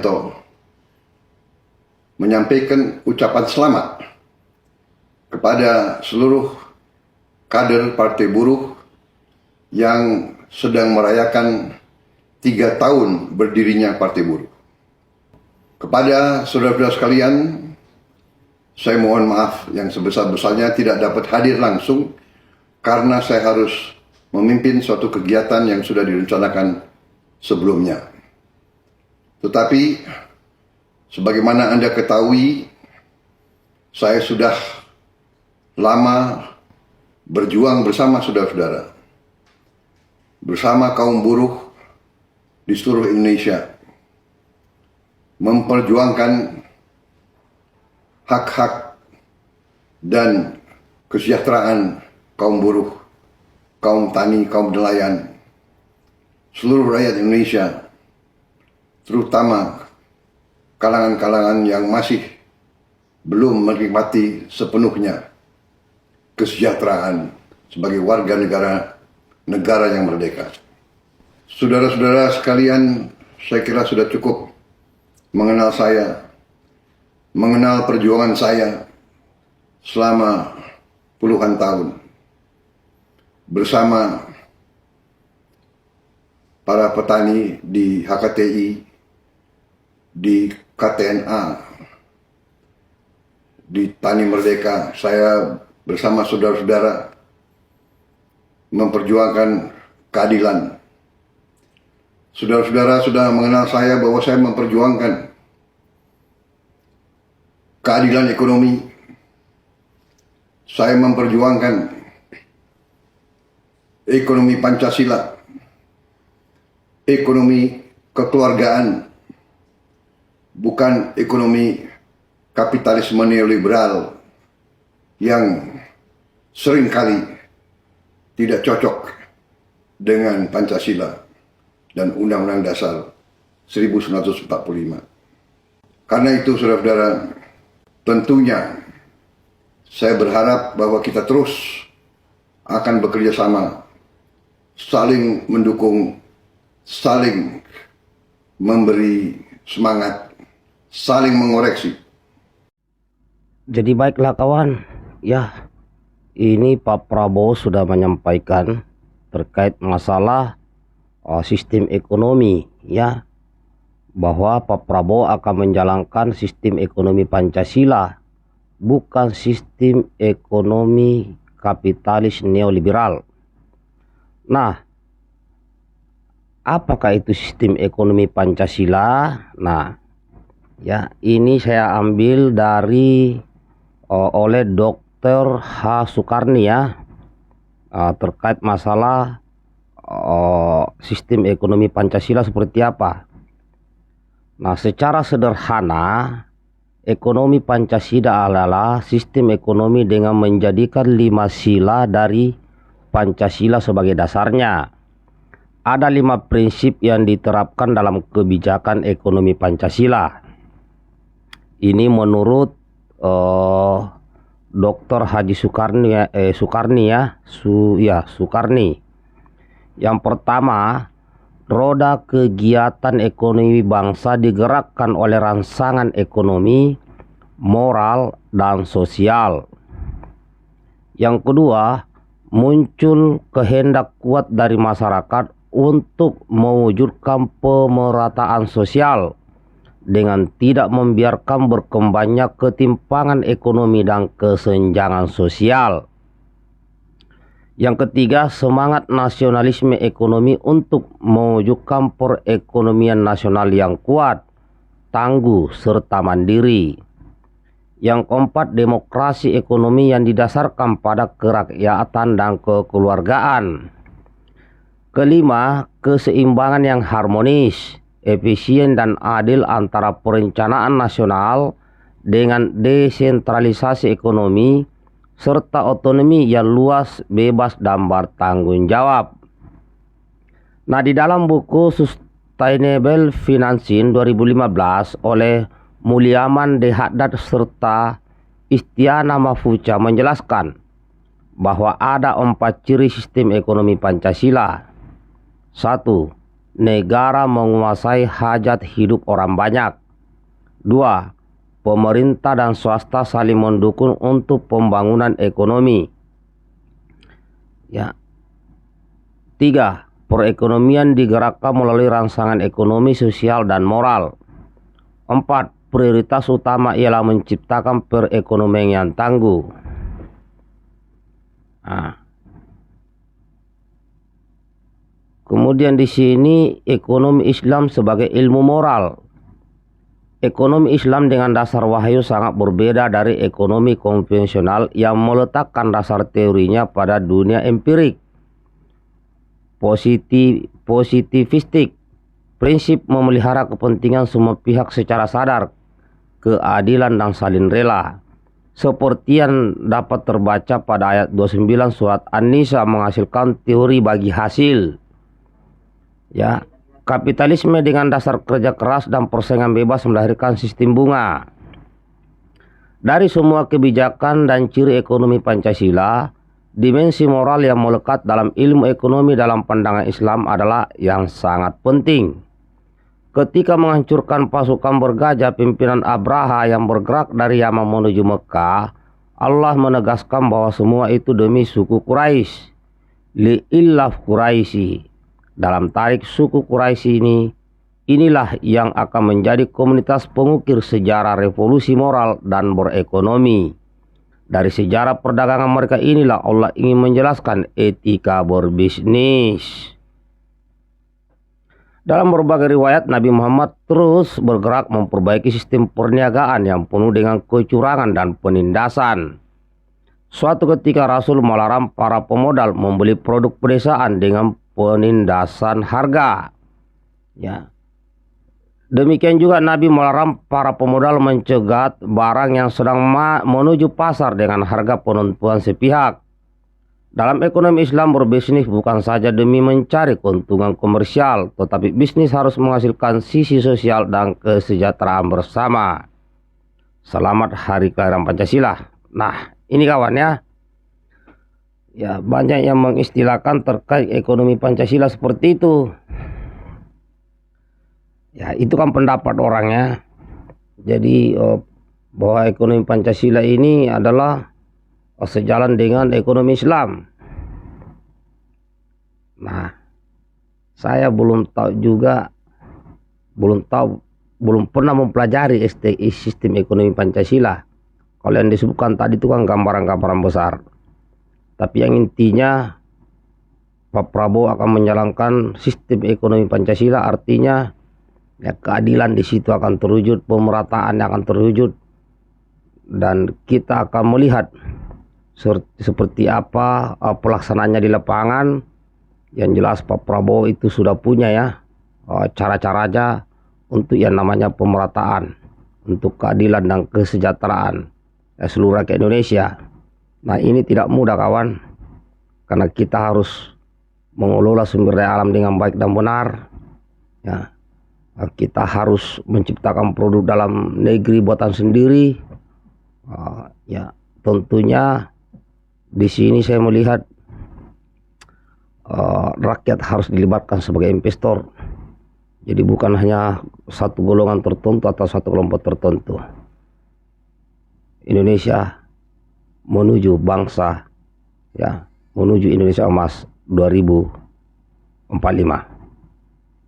Subianto menyampaikan ucapan selamat kepada seluruh kader Partai Buruh yang sedang merayakan 3 tahun berdirinya Partai Buruh. Kepada saudara-saudara sekalian, saya mohon maaf yang sebesar-besarnya tidak dapat hadir langsung karena saya harus memimpin suatu kegiatan yang sudah direncanakan sebelumnya. Tetapi sebagaimana Anda ketahui, saya sudah lama berjuang bersama saudara-saudara, bersama kaum buruh di seluruh Indonesia, memperjuangkan hak-hak dan kesejahteraan kaum buruh, kaum tani, kaum nelayan, seluruh rakyat Indonesia, terutama kalangan-kalangan yang masih belum menikmati sepenuhnya kesejahteraan sebagai warga negara yang merdeka. Saudara-saudara sekalian, saya kira sudah cukup mengenal saya, mengenal perjuangan saya selama puluhan tahun bersama para petani di HKTI, di KTNA, di Tani Merdeka. Saya bersama saudara-saudara memperjuangkan keadilan. Saudara-saudara sudah mengenal saya bahwa saya memperjuangkan keadilan ekonomi. Saya memperjuangkan ekonomi Pancasila, ekonomi kekeluargaan, bukan ekonomi kapitalisme neoliberal yang seringkali tidak cocok dengan Pancasila dan Undang-Undang Dasar 1945. Karena itu, saudara-saudara, tentunya saya berharap bahwa kita terus akan bekerja sama, saling mendukung, saling memberi semangat, saling mengoreksi. Jadi baiklah kawan, ya ini Pak Prabowo sudah menyampaikan terkait masalah sistem ekonomi, ya, bahwa Pak Prabowo akan menjalankan sistem ekonomi Pancasila, bukan sistem ekonomi kapitalis neoliberal. Nah, apakah itu sistem ekonomi Pancasila? Nah, ya ini saya ambil dari oleh Dr. H. Sukarni, ya, terkait masalah sistem ekonomi Pancasila seperti apa. Nah, secara sederhana, ekonomi Pancasila adalah sistem ekonomi dengan menjadikan 5 sila dari Pancasila sebagai dasarnya. Ada 5 prinsip yang diterapkan dalam kebijakan ekonomi Pancasila. Ini menurut Dr. Haji Sukarni, Sukarni. Yang pertama, roda kegiatan ekonomi bangsa digerakkan oleh rangsangan ekonomi, moral, dan sosial. Yang kedua, muncul kehendak kuat dari masyarakat untuk mewujudkan pemerataan sosial dengan tidak membiarkan berkembangnya ketimpangan ekonomi dan kesenjangan sosial. Yang ketiga, semangat nasionalisme ekonomi untuk mewujudkan perekonomian nasional yang kuat, tangguh, serta mandiri. Yang keempat, demokrasi ekonomi yang didasarkan pada kerakyatan dan kekeluargaan. Kelima, keseimbangan yang harmonis, efisien, dan adil antara perencanaan nasional dengan desentralisasi ekonomi, serta otonomi yang luas, bebas, dan bertanggung jawab. Nah, di dalam buku Sustainable Financing 2015 oleh Mulyaman D. Haddad serta Istiana Mafuca menjelaskan bahwa ada 4 ciri sistem ekonomi Pancasila. 1. negara menguasai hajat hidup orang banyak. 2. Pemerintah dan swasta saling mendukung untuk pembangunan ekonomi. Ya. 3. Perekonomian digerakkan melalui rangsangan ekonomi, sosial, dan moral. 4. Prioritas utama ialah menciptakan perekonomian yang tangguh. Kemudian di sini ekonomi Islam sebagai ilmu moral. Ekonomi Islam dengan dasar wahyu sangat berbeda dari ekonomi konvensional yang meletakkan dasar teorinya pada dunia empirik, positivistik, prinsip memelihara kepentingan semua pihak secara sadar, keadilan dan saling rela. Seperti yang dapat terbaca pada ayat 29 surat An-Nisa menghasilkan teori bagi hasil. Ya, kapitalisme dengan dasar kerja keras dan persaingan bebas melahirkan sistem bunga. Dari semua kebijakan dan ciri ekonomi Pancasila, dimensi moral yang melekat dalam ilmu ekonomi dalam pandangan Islam adalah yang sangat penting. Ketika menghancurkan pasukan bergajah pimpinan Abraha yang bergerak dari Yaman menuju Mekah, Allah menegaskan bahwa semua itu demi suku Quraisy. Li'illaf Quraisy. Dalam tarik suku Quraisy inilah yang akan menjadi komunitas pengukir sejarah revolusi moral dan berekonomi. Dari sejarah perdagangan mereka inilah Allah ingin menjelaskan etika berbisnis. Dalam berbagai riwayat, Nabi Muhammad terus bergerak memperbaiki sistem perniagaan yang penuh dengan kecurangan dan penindasan. Suatu ketika Rasul melarang para pemodal membeli produk pedesaan dengan penindasan harga. Ya. Demikian juga Nabi melarang para pemodal mencegat barang yang sedang menuju pasar dengan harga penentuan sepihak. Dalam ekonomi Islam, berbisnis bukan saja demi mencari keuntungan komersial, tetapi bisnis harus menghasilkan sisi sosial dan kesejahteraan bersama. Selamat Hari Kelahiran Pancasila. Nah, ini kawan ya. Ya, banyak yang mengistilahkan terkait ekonomi Pancasila seperti itu. Ya, itu kan pendapat orangnya. Jadi bahwa ekonomi Pancasila ini adalah sejalan dengan ekonomi Islam. Nah, saya belum pernah mempelajari sistem ekonomi Pancasila. Kalau yang disebutkan tadi itu kan gambaran-gambaran besar. Tapi yang intinya Pak Prabowo akan menjalankan sistem ekonomi Pancasila, artinya ya, keadilan di situ akan terwujud, pemerataan akan terwujud, dan kita akan melihat seperti apa pelaksanaannya di lapangan. Yang jelas Pak Prabowo itu sudah punya ya cara-caranya untuk yang namanya pemerataan, untuk keadilan dan kesejahteraan seluruh rakyat Indonesia. Nah, ini tidak mudah kawan, karena kita harus mengelola sumber daya alam dengan baik dan benar. Ya, kita harus menciptakan produk dalam negeri buatan sendiri. Ya, tentunya di sini saya melihat rakyat harus dilibatkan sebagai investor. Jadi bukan hanya satu golongan tertentu atau satu kelompok tertentu. Indonesia menuju bangsa, ya, menuju Indonesia Emas 2045.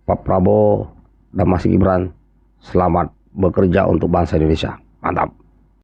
Pak Prabowo dan Mas Gibran, selamat bekerja untuk bangsa Indonesia. Mantap.